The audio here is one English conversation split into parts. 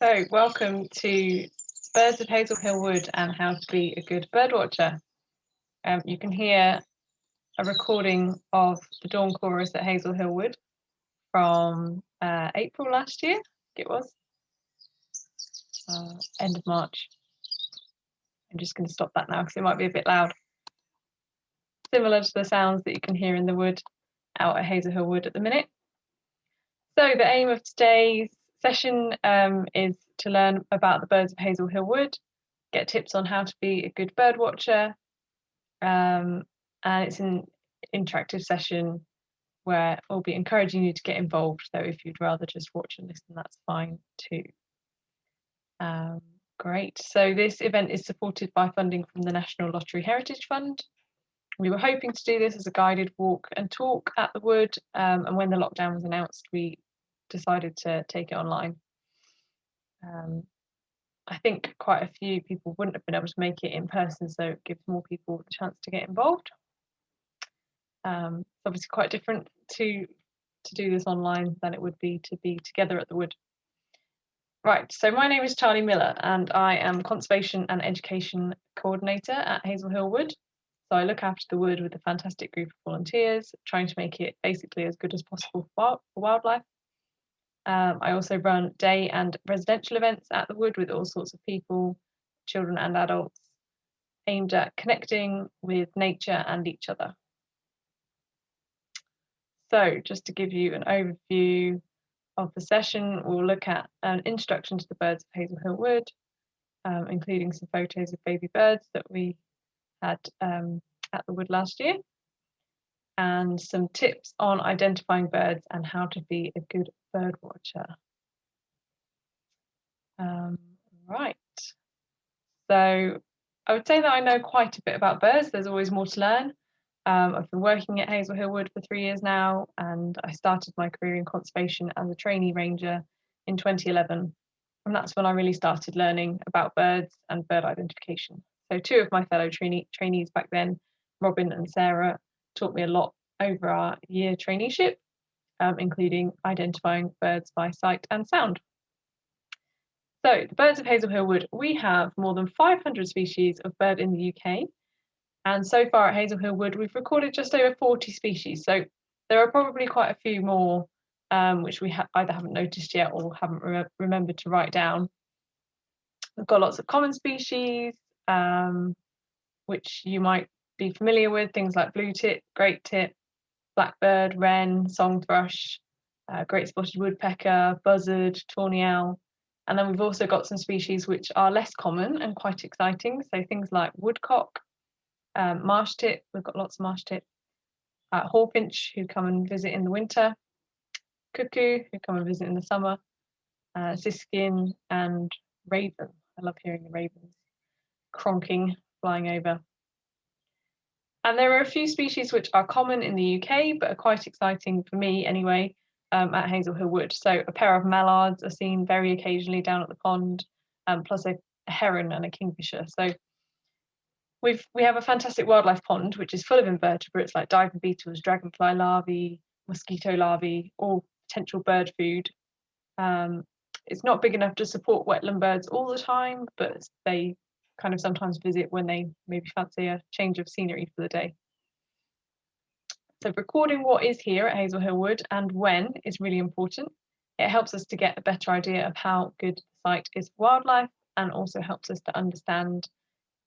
So, welcome to Birds of Hazel Hill Wood and How to Be a Good Birdwatcher. You can hear a recording of the dawn chorus at Hazel Hill Wood from April last year, I think it was, end of March. I'm just going to stop that now because it might be a bit loud. Similar to the sounds that you can hear in the wood out at Hazel Hill Wood at the minute. So the aim of today's session is to learn about the birds of Hazel Hill Wood, get tips on how to be a good bird watcher, and it's an interactive session where I'll be encouraging you to get involved, though if you'd rather just watch and listen, that's fine too. Great, so this event is supported by funding from the National Lottery Heritage Fund. We were hoping to do this as a guided walk and talk at the wood, and when the lockdown was announced, we decided to take it online. I think quite a few people wouldn't have been able to make it in person, so it gives more people the chance to get involved. It's obviously quite different to do this online than it would be to be together at the wood. Right, so my name is Charley Miller and I am Conservation and Education Coordinator at Hazel Hill Wood. So I look after the wood with a fantastic group of volunteers, trying to make it basically as good as possible for wildlife. I also run day and residential events at the wood with all sorts of people, children and adults, aimed at connecting with nature and each other. So just to give you an overview of the session, we'll look at an introduction to the birds of Hazel Hill Wood, including some photos of baby birds that we had at the wood last year, and some tips on identifying birds and how to be a good bird watcher. Right, so I would say that I know quite a bit about birds. There's always more to learn. I've been working at Hazel Hill Wood for 3 years now, and I started my career in conservation as a trainee ranger in 2011. And that's when I really started learning about birds and bird identification. So two of my fellow trainees back then, Robin and Sarah, taught me a lot over our year traineeship, including identifying birds by sight and sound. So the birds of Hazel Hill Wood, we have more than 500 species of bird in the UK. And so far at Hazel Hill Wood, we've recorded just over 40 species. So there are probably quite a few more, which we either haven't noticed yet or haven't remembered to write down. We've got lots of common species, which you might be familiar with, things like blue tit, great tit, blackbird, wren, song thrush, great spotted woodpecker, buzzard, tawny owl. And then we've also got some species which are less common and quite exciting. So things like woodcock, marsh tit, we've got lots of marsh tit, hawfinch who come and visit in the winter, cuckoo who come and visit in the summer, siskin and raven. I love hearing the ravens cronking, flying over. And there are a few species which are common in the UK, but are quite exciting for me anyway, at Hazel Hill Wood. So a pair of mallards are seen very occasionally down at the pond, plus a heron and a kingfisher. So we have a fantastic wildlife pond, which is full of invertebrates like diving beetles, dragonfly larvae, mosquito larvae, all potential bird food. It's not big enough to support wetland birds all the time, but they kind of sometimes visit when they maybe fancy a change of scenery for the day. So recording what is here at Hazel Hill Wood and when is really important. It helps us to get a better idea of how good the site is for wildlife, and also helps us to understand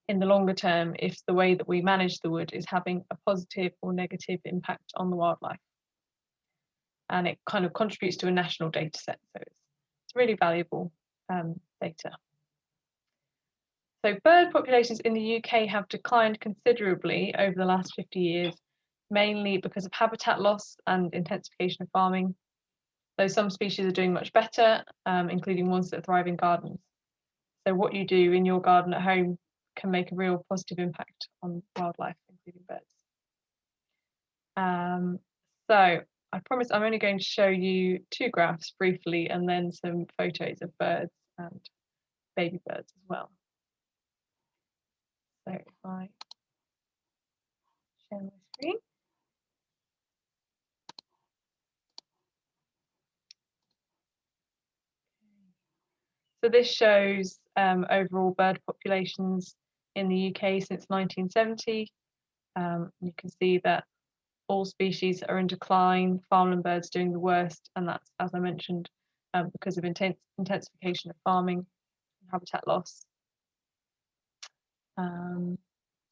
in the longer term if the way that we manage the wood is having a positive or negative impact on the wildlife. And it kind of contributes to a national data set, so it's really valuable data. So bird populations in the UK have declined considerably over the last 50 years, mainly because of habitat loss and intensification of farming, though some species are doing much better, including ones that thrive in gardens. So what you do in your garden at home can make a real positive impact on wildlife, including birds. So I promise I'm only going to show you two graphs briefly and then some photos of birds and baby birds as well. So if I share my screen. So this shows overall bird populations in the UK since 1970. You can see that all species are in decline, farmland birds doing the worst, and that's, as I mentioned, because of intensification of farming and habitat loss. And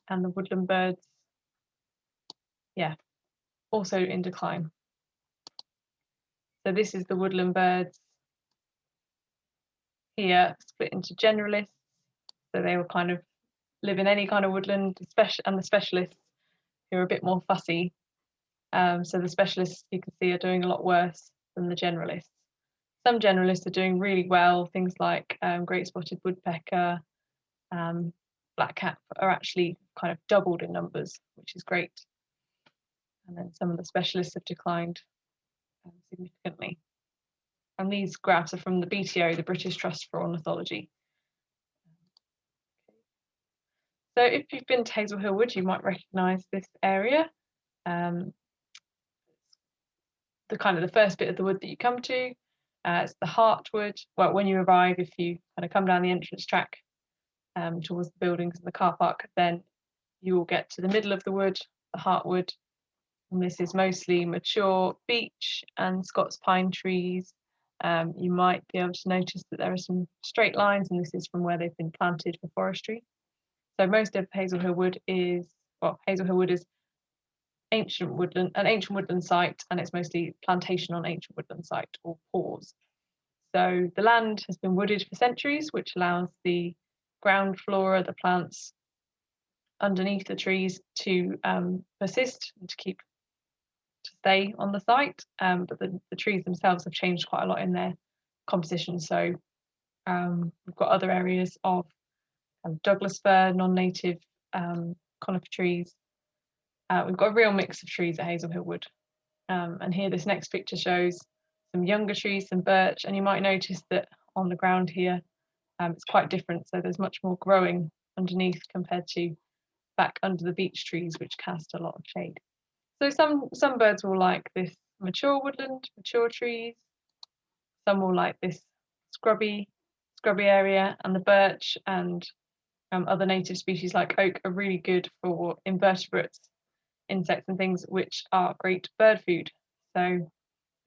the woodland birds, yeah, also in decline. So this is the woodland birds here, split into generalists. So they will kind of live in any kind of woodland, and the specialists who are a bit more fussy. So the specialists, you can see, are doing a lot worse than the generalists. Some generalists are doing really well. Things like great spotted woodpecker, blackcap are actually kind of doubled in numbers, which is great. And then some of the specialists have declined significantly. And these graphs are from the BTO, the British Trust for Ornithology. So if you've been to Hazel Hill Wood, you might recognise this area. The first bit of the wood that you come to. It's the Heartwood. Well, when you arrive, if you kind of come down the entrance track towards the buildings and the car park, then you will get to the middle of the wood, the Heartwood. And this is mostly mature beech and Scots pine trees. You might be able to notice that there are some straight lines, and this is from where they've been planted for forestry. So most of Hazel Hill Wood is, Hazel Hill Wood is an ancient woodland site, and it's mostly plantation on ancient woodland site, or pause. So the land has been wooded for centuries, which allows the ground flora, the plants underneath the trees, to persist and to stay on the site. But the trees themselves have changed quite a lot in their composition. So we've got other areas of Douglas fir, non-native conifer trees. We've got a real mix of trees at Hazel Hill Wood. And here this next picture shows some younger trees, some birch, and you might notice that on the ground here it's quite different. So there's much more growing underneath compared to back under the beech trees, which cast a lot of shade. So some birds will like this mature woodland, mature trees. Some will like this scrubby area, and the birch and other native species like oak are really good for invertebrates, insects and things, which are great bird food. So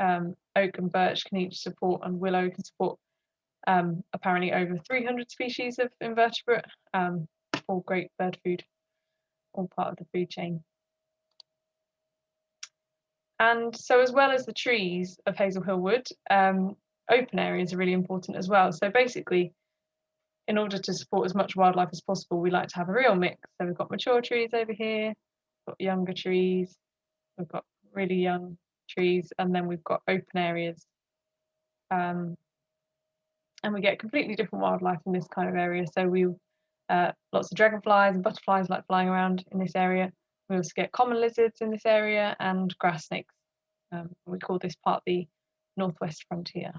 oak and birch can each support, and willow can support apparently over 300 species of invertebrate, all great bird food, all part of the food chain. And so, as well as the trees of Hazel Hill Wood, open areas are really important as well. So basically, in order to support as much wildlife as possible, we like to have a real mix. So we've got mature trees over here, we've got younger trees, we've got really young trees, and then we've got open areas. And we get completely different wildlife in this kind of area. So lots of dragonflies and butterflies like flying around in this area. We also get common lizards in this area and grass snakes. We call this part the northwest frontier.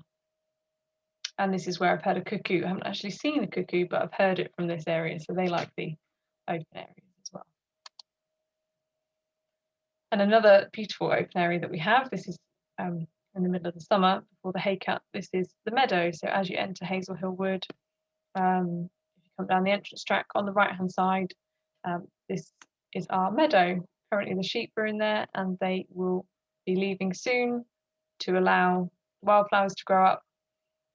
And this is where I've heard a cuckoo. I haven't actually seen a cuckoo, but I've heard it from this area. So they like the open areas as well. And another beautiful open area that we have, this is in the middle of the summer before the hay cut, this is the meadow. So as you enter Hazel Hill Wood, if you come down the entrance track on the right hand side, this is our meadow. Currently the sheep are in there, and they will be leaving soon to allow wildflowers to grow up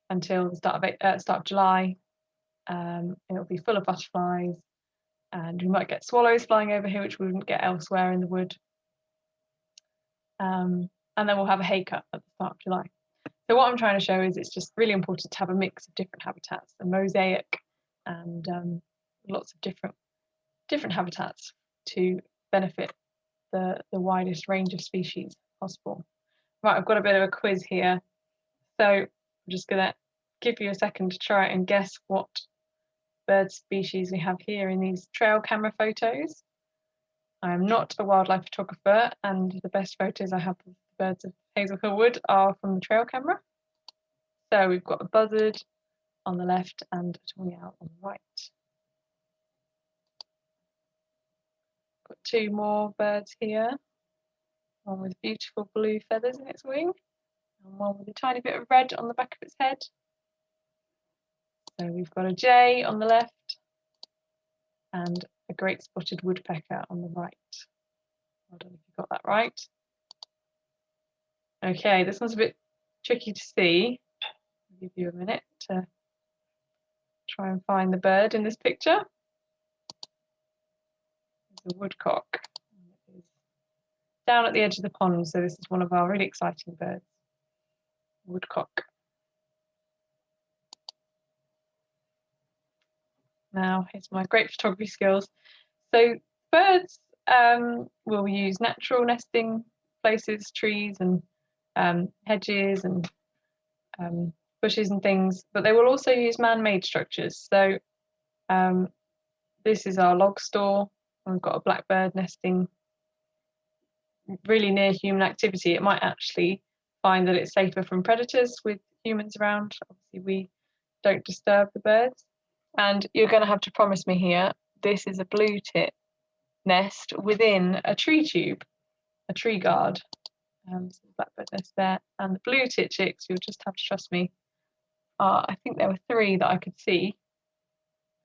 until the start of July. It'll be full of butterflies, and we might get swallows flying over here, which we wouldn't get elsewhere in the wood. And then we'll have a hay cut at the start of July. So what I'm trying to show is it's just really important to have a mix of different habitats, a mosaic, and lots of different habitats to benefit the widest range of species possible. Right, I've got a bit of a quiz here. So I'm just gonna give you a second to try and guess what bird species we have here in these trail camera photos. I'm not a wildlife photographer, and the best photos I have of the birds of Hazel Hill Wood are from the trail camera. So we've got a buzzard on the left and a tawny owl on the right. Got two more birds here, one with beautiful blue feathers in its wing, and one with a tiny bit of red on the back of its head. So we've got a jay on the left and a great spotted woodpecker on the right. I don't know if you got that right. Okay, this one's a bit tricky to see. I'll give you a minute to try and find the bird in this picture. It's a woodcock. It is down at the edge of the pond, so this is one of our really exciting birds. Woodcock. Now, here's my great photography skills. So birds will use natural nesting places, trees and hedges and bushes and things, but they will also use man-made structures. So this is our log store. We've got a blackbird nesting really near human activity. It might actually find that it's safer from predators with humans around. Obviously, we don't disturb the birds. And you're going to have to promise me here, this is a blue tit nest within a tree tube, a tree guard. So the blackbird nest there. And the blue tit chicks, you'll just have to trust me, I think there were 3 that I could see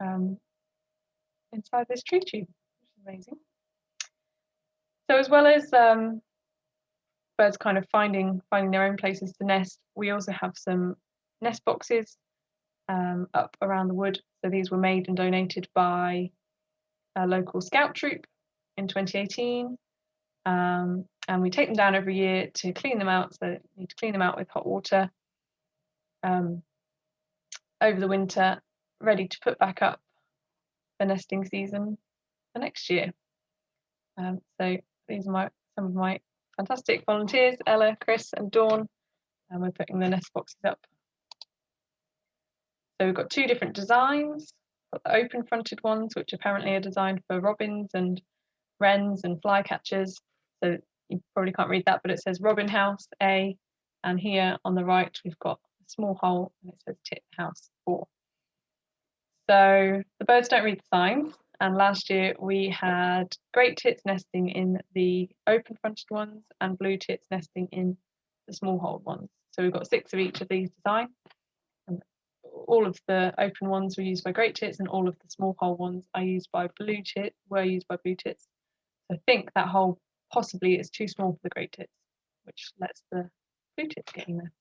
inside this tree tube, which is amazing. So as well as birds kind of finding their own places to nest, we also have some nest boxes up around the wood. So these were made and donated by a local scout troop in 2018. And we take them down every year to clean them out. So you need to clean them out with hot water over the winter, ready to put back up for nesting season for next year. So these are some of my fantastic volunteers, Ella, Chris and Dawn, and we're putting the nest boxes up. So we've got 2 different designs. We've got the open fronted ones, which apparently are designed for robins and wrens and flycatchers. So you probably can't read that, but it says Robin House A, and here on the right we've got a small hole and it says Tit House 4. So the birds don't read the signs, and last year we had great tits nesting in the open fronted ones and blue tits nesting in the small hole ones. So we've got 6 of each of these designs. And all of the open ones were used by great tits, and all of the small hole ones were used by blue tits. So I think that hole possibly is too small for the great tits, which lets the blue tits get in there.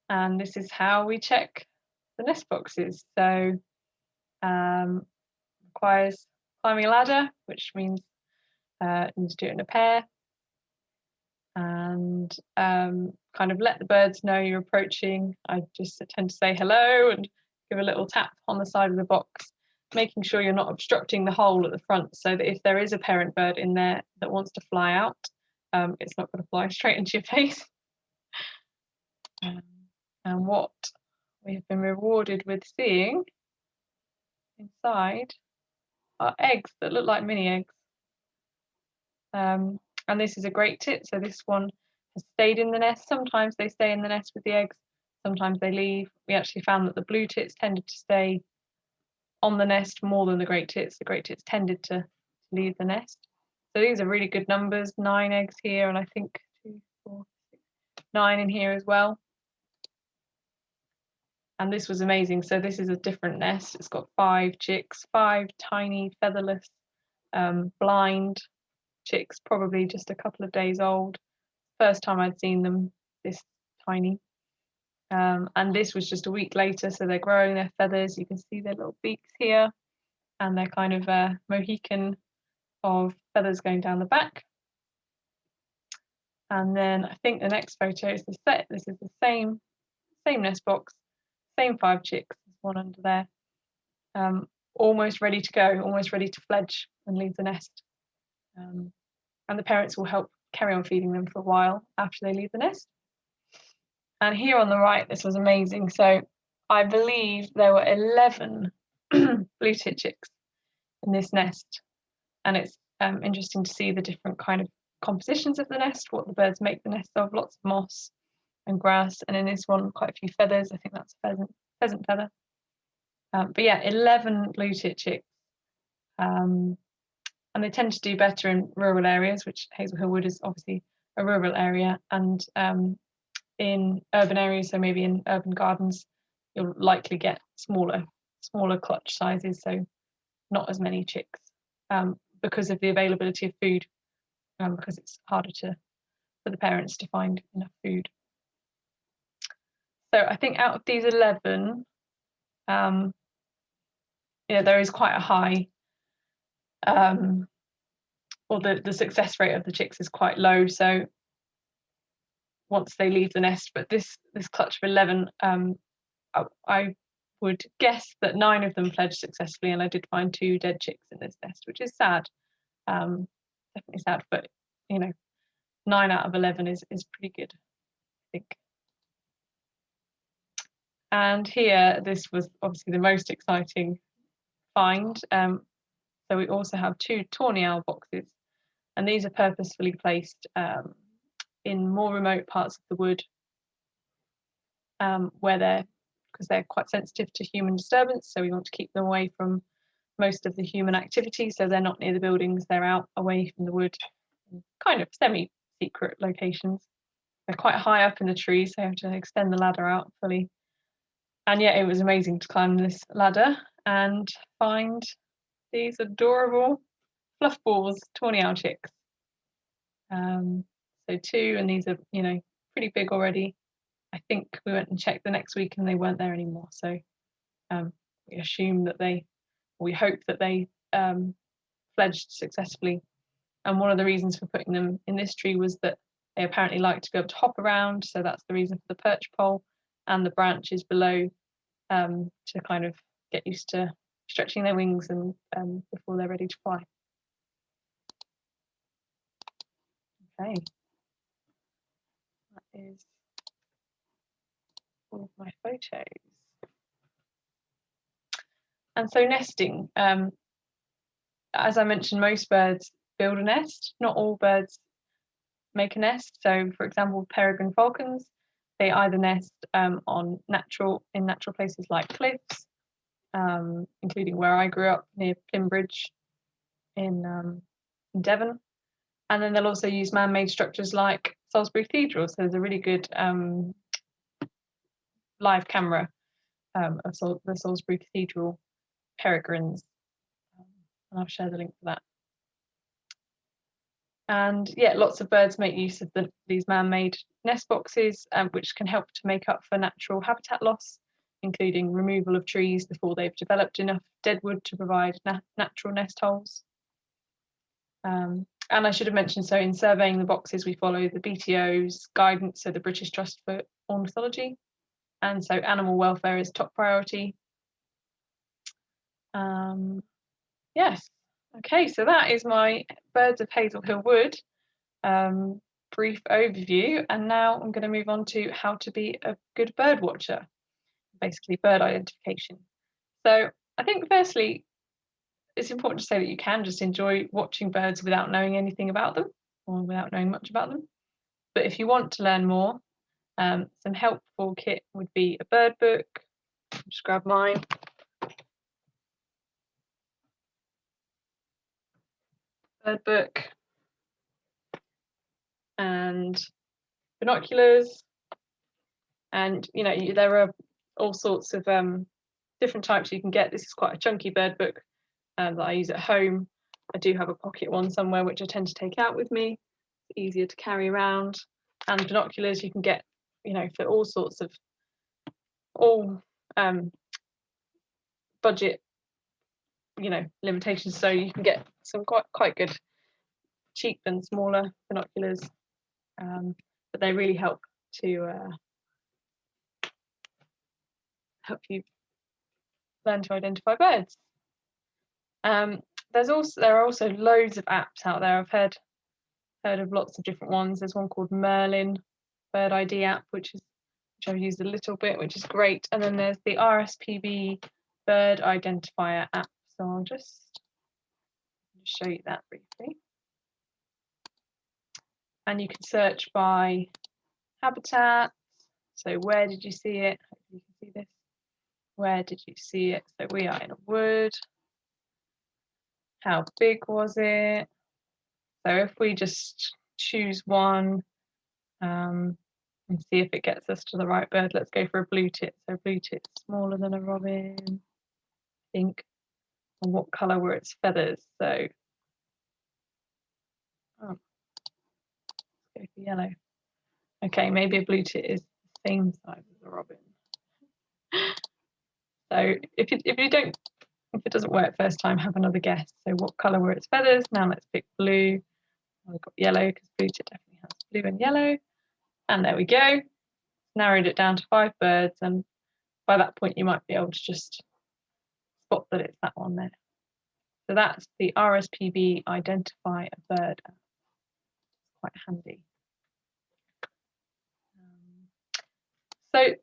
And this is how we check the nest boxes. So requires climbing a ladder, which means you need to do it in a pair, and kind of let the birds know you're approaching. I just tend to say hello and give a little tap on the side of the box, making sure you're not obstructing the hole at the front, so that if there is a parent bird in there that wants to fly out, it's not going to fly straight into your face. And what we have been rewarded with seeing inside are eggs that look like mini eggs. And this is a great tit, so this one has stayed in the nest. Sometimes they stay in the nest with the eggs, sometimes they leave. We actually found that the blue tits tended to stay on the nest more than the great tits. The great tits tended to leave the nest. So these are really good numbers, 9 eggs here, and I think 2, 4, 6, 9 in here as well. And this was amazing. So this is a different nest. It's got 5 chicks, 5 tiny featherless blind chicks, probably just a couple of days old. First time I'd seen them this tiny. And this was just a week later, so they're growing their feathers. You can see their little beaks here, and they're kind of a Mohican of feathers going down the back. And then I think the next photo is the set. This is the same nest box, same 5 chicks, there's one under there, almost ready to go, almost ready to fledge and leave the nest. And the parents will help carry on feeding them for a while after they leave the nest. And here on the right, this was amazing. So I believe there were 11 blue tit chicks in this nest. And it's interesting to see the different kind of compositions of the nest, what the birds make the nest of, lots of moss and grass. And in this one, quite a few feathers. I think that's a pheasant feather. But yeah, 11 blue tit chicks. And they tend to do better in rural areas, which Hazel Hill Wood is obviously a rural area. And in urban areas, so maybe in urban gardens, you'll likely get smaller clutch sizes, so not as many chicks, because of the availability of food, because it's harder for the parents to find enough food. So I think out of these 11, there is quite a high, or the success rate of the chicks is quite low. So once they leave the nest, but this clutch of 11, I would guess that 9 of them fledged successfully, and I did find 2 dead chicks in this nest, which is sad. Definitely sad, but 9 out of 11 is pretty good, I think. And here, this was obviously the most exciting find. So we also have 2 tawny owl boxes, and these are purposefully placed in more remote parts of the wood, because they're quite sensitive to human disturbance, so we want to keep them away from most of the human activity, so they're not near the buildings, they're out away from the wood, kind of semi-secret locations. They're quite high up in the trees, so you have to extend the ladder out fully. And yet it was amazing to climb this ladder and find these adorable fluff balls, tawny owl chicks. So 2, and these are pretty big already. I think we went and checked the next week and they weren't there anymore, so we assume that we hope that they fledged successfully. And one of the reasons for putting them in this tree was that they apparently like to be able to hop around, so that's the reason for the perch pole and the branches below, to kind of get used to stretching their wings and before they're ready to fly. Okay, that is all of my photos. And so nesting, as I mentioned, most birds build a nest. Not all birds make a nest. So, for example, peregrine falcons, they either nest in natural places like cliffs, including where I grew up near Plimbridge in Devon, and then they'll also use man-made structures like Salisbury Cathedral. So there's a really good live camera of the Salisbury Cathedral peregrines, and I'll share the link for that. And yeah, lots of birds make use of these man-made nest boxes, which can help to make up for natural habitat loss, including removal of trees before they've developed enough deadwood to provide natural nest holes. And I should have mentioned, so in surveying the boxes, we follow the BTO's guidance, so the British Trust for Ornithology, and so animal welfare is top priority. Yes, okay, so that is my birds of Hazel Hill Wood brief overview, and now I'm going to move on to how to be a good bird watcher, basically bird identification. So I think firstly, it's important to say that you can just enjoy watching birds without knowing anything about them, or without knowing much about them. But if you want to learn more, some helpful kit would be a bird book. Just grab mine. Bird book and binoculars, and there are all sorts of different types you can get. This is quite a chunky bird book that I use at home. I do have a pocket one somewhere which I tend to take out with me. It's easier to carry around. And binoculars you can get, for all sorts of budget, limitations. So you can get some quite good, cheap and smaller binoculars, but they really help to help you learn to identify birds. There are also loads of apps out there. I've heard of lots of different ones. There's one called Merlin Bird ID app, which I've used a little bit, which is great. And then there's the Rspb Bird Identifier app. So I'll just show you that briefly. And you can search by habitat. So where did you see it? Hopefully you can see this. Where did you see it? So we are in a wood. How big was it? So if we just choose one, and see if it gets us to the right bird. Let's go for a blue tit. So blue tit, smaller than a robin, I think. And what colour were its feathers? So, let's go for yellow. Okay, maybe a blue tit is the same size as a robin. So if it doesn't work first time, have another guess. So what colour were its feathers? Now let's pick blue. We've got yellow because blue tit definitely has blue and yellow. And there we go. Narrowed it down to 5 birds, and by that point you might be able to just spot that it's that one there. So that's the Rspb Identify a Bird. Quite handy. So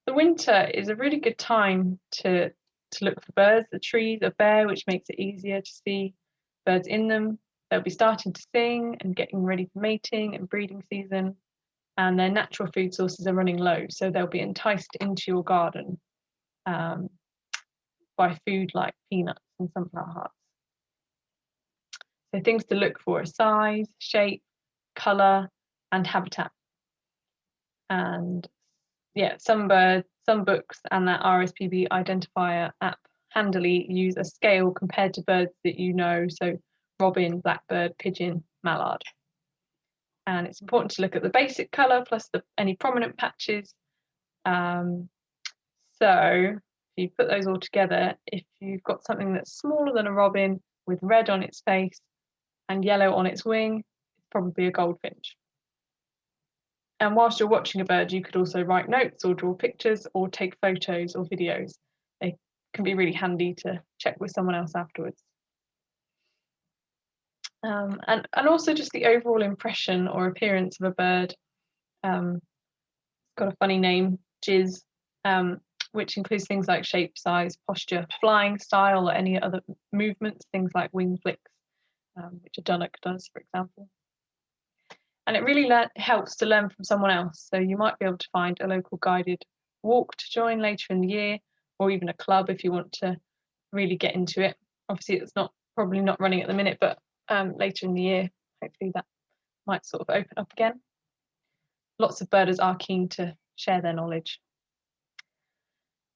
the winter is a really good time to look for birds. The trees are bare, which makes it easier to see birds in them. They'll be starting to sing and getting ready for mating and breeding season, and their natural food sources are running low, so they'll be enticed into your garden by food like peanuts and sunflower hearts. So things to look for are size, shape, colour, and habitat. And yeah, some books and that Rspb Identifier app handily use a scale compared to birds that you know, so robin, blackbird, pigeon, mallard. And it's important to look at the basic colour plus any prominent patches. So if you put those all together, if you've got something that's smaller than a robin with red on its face and yellow on its wing, it's probably a goldfinch. And whilst you're watching a bird, you could also write notes or draw pictures or take photos or videos. They can be really handy to check with someone else afterwards. And also just the overall impression or appearance of a bird. It's got a funny name, Jizz, which includes things like shape, size, posture, flying style, or any other movements, things like wing flicks, which a dunnock does, for example. And it really helps to learn from someone else. So you might be able to find a local guided walk to join later in the year, or even a club if you want to really get into it. Obviously, it's probably not running at the minute, but later in the year, hopefully that might sort of open up again. Lots of birders are keen to share their knowledge.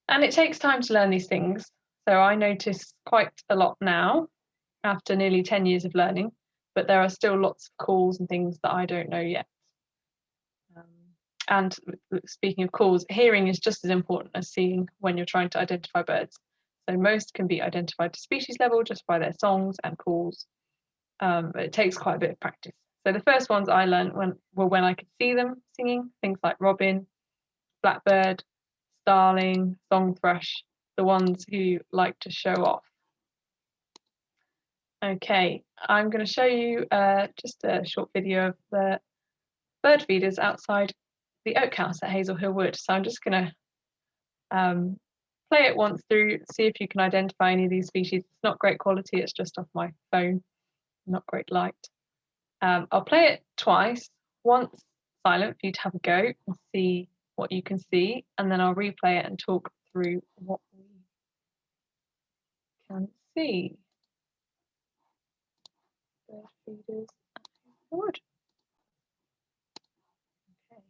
And it takes time to learn these things. So I notice quite a lot now after nearly 10 years of learning, but there are still lots of calls and things that I don't know yet. And speaking of calls, hearing is just as important as seeing when you're trying to identify birds. So most can be identified to species level just by their songs and calls, but it takes quite a bit of practice. So the first ones I learned were when I could see them singing, things like robin, blackbird, starling, song thrush, the ones who like to show off. Okay, I'm going to show you just a short video of the bird feeders outside the oak house at Hazel Hill Wood. So I'm just going to play it once through, see if you can identify any of these species. It's not great quality, it's just off my phone, not great light. I'll play it twice, once silent for you to have a go and see what you can see, and then I'll replay it and talk through what we can see. Bird feeders at Hazel Hill Wood. Okay.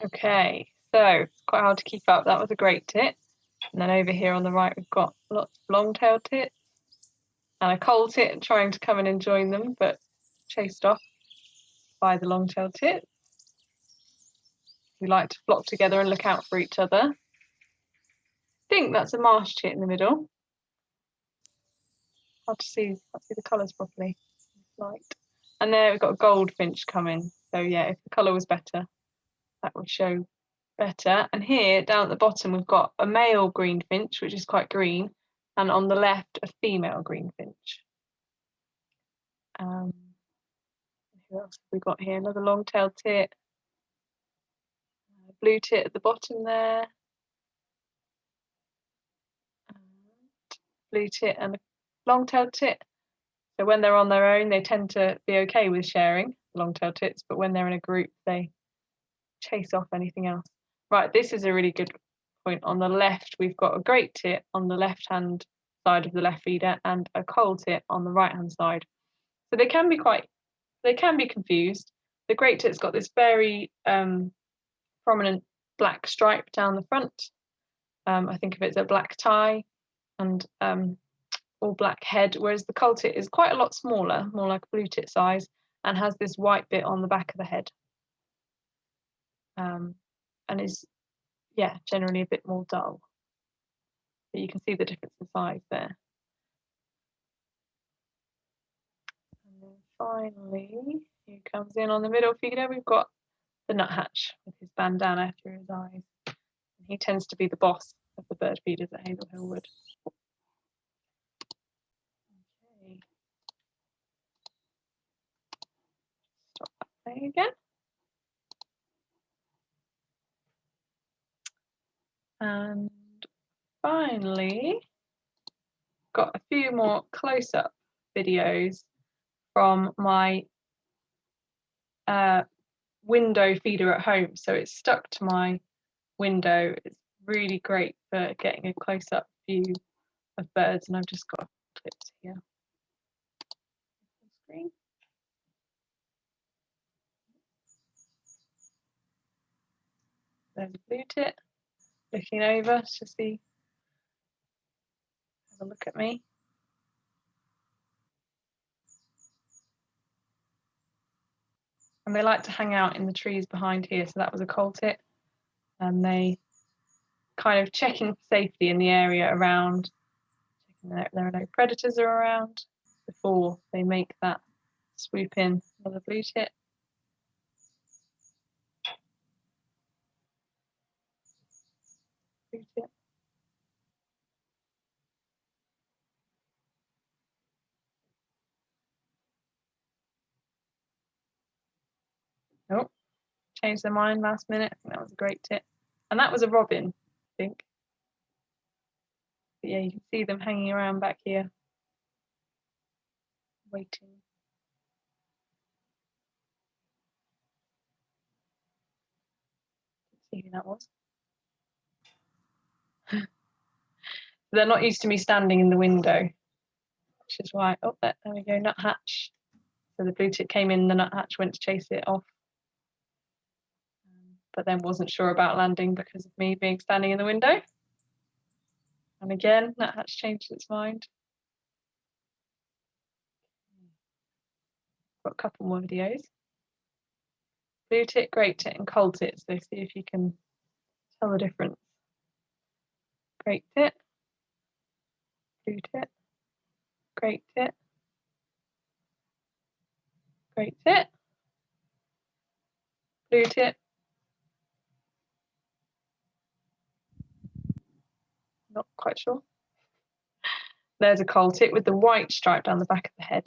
Okay, so it's quite hard to keep up. That was a great tit. And then over here on the right, we've got lots of long-tailed tits and a coal tit trying to come in and join them, but chased off by the long-tailed tit. We like to flock together and look out for each other. I think that's a marsh tit in the middle. Hard to see, can't see the colours properly. Light. And there we've got a goldfinch coming. So yeah, if the colour was better, that would show better. And here down at the bottom we've got a male greenfinch, which is quite green, and on the left a female greenfinch. Who else have we got here? Another long-tailed tit, blue tit at the bottom there, blue tit and a long-tailed tit. So when they're on their own, they tend to be okay with sharing, long-tailed tits, but when they're in a group, they chase off anything else. Right, this is a really good point. On the left, we've got a great tit on the left-hand side of the left feeder and a coal tit on the right-hand side. So they can be confused. The great tit's got this very prominent black stripe down the front. I think of it as a black tie and all black head, whereas the coal tit is quite a lot smaller, more like a blue tit size, and has this white bit on the back of the head. And is, yeah, generally a bit more dull. But you can see the difference in size there. And then finally, here comes in on the middle feeder, we've got the nuthatch with his bandana through his eyes. And he tends to be the boss of the bird feeders at Hazel Hill Wood. Okay. Stop that playing again. And finally, got a few more close-up videos from my window feeder at home. So it's stuck to my window. It's really great for getting a close-up view of birds, and I've just got clips here. Screen. There's a blue tit looking over to see, have a look at me. And they like to hang out in the trees behind here, so that was a coal tit. And they kind of checking for safety in the area around, checking that there are no predators around before they make that swoop in. Another blue tit. Blue tit. Oh, changed their mind last minute. I think that was a great tit. And that was a robin, I think. But yeah, you can see them hanging around back here, waiting. See who that was. They're not used to me standing in the window, which is why, oh, there we go, nuthatch. So the blue tit came in, the nuthatch went to chase it off, but then wasn't sure about landing because of me being standing in the window. And again, nuthatch changed its mind. Got a couple more videos. Blue tit, great tit, and coal tit. So see if you can tell the difference. Great tit, blue tit, great tit, great tit, blue tit. Not quite sure. There's a coal tit with the white stripe down the back of the head.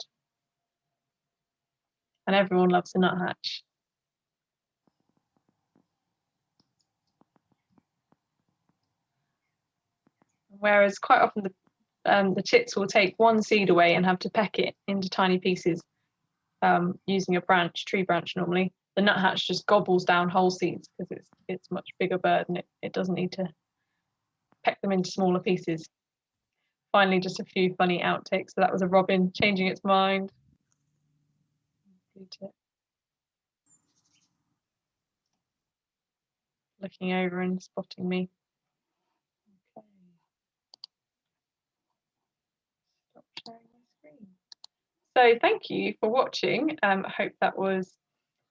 And everyone loves a nuthatch. Whereas quite often the tits will take one seed away and have to peck it into tiny pieces using a branch, tree branch normally. The nuthatch just gobbles down whole seeds because it's a much bigger bird and it doesn't need to peck them into smaller pieces. Finally, just a few funny outtakes. So that was a robin changing its mind. looking over and spotting me. Okay. Stop sharing my screen. So thank you for watching. I hope that was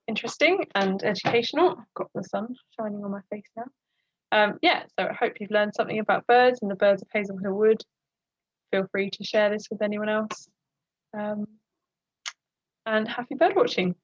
interesting and educational. I've got the sun shining on my face now. Yeah, so I hope you've learned something about birds and the birds of Hazel Hill Wood. Feel free to share this with anyone else. And happy bird watching.